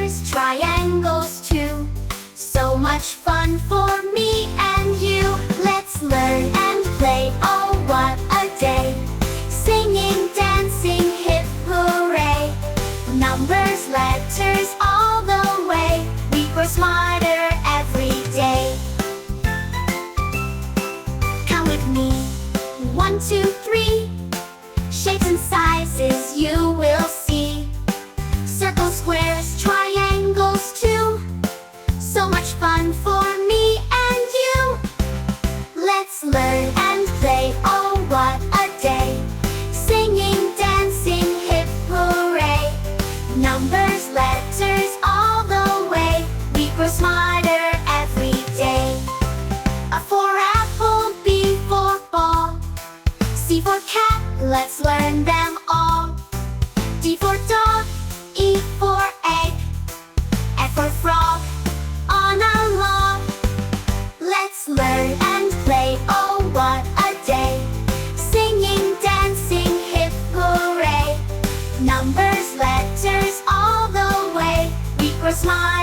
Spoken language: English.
squares, triangles too. So much fun for me and you. Let's learn and play, oh what a day. Singing, dancing, hip hooray. Numbers, letters all the way. We grow smarter every day. Count with me. 1, 2, 3. Shapes and sizes you will see. Circles, squares, triangles too. So much fun for me and you. Let's learn and play, oh what a day. Singing, dancing, hip hooray. Numbers, letters all the way. We grow smarter every day. A for apple, B for ball, C for cat, let's learn them all. D for dog, E for egg, F for frog, on a log. Let's learn and play, oh what a day. Singing, dancing, hip hooray. Numbers, letters all the way. We grow smart.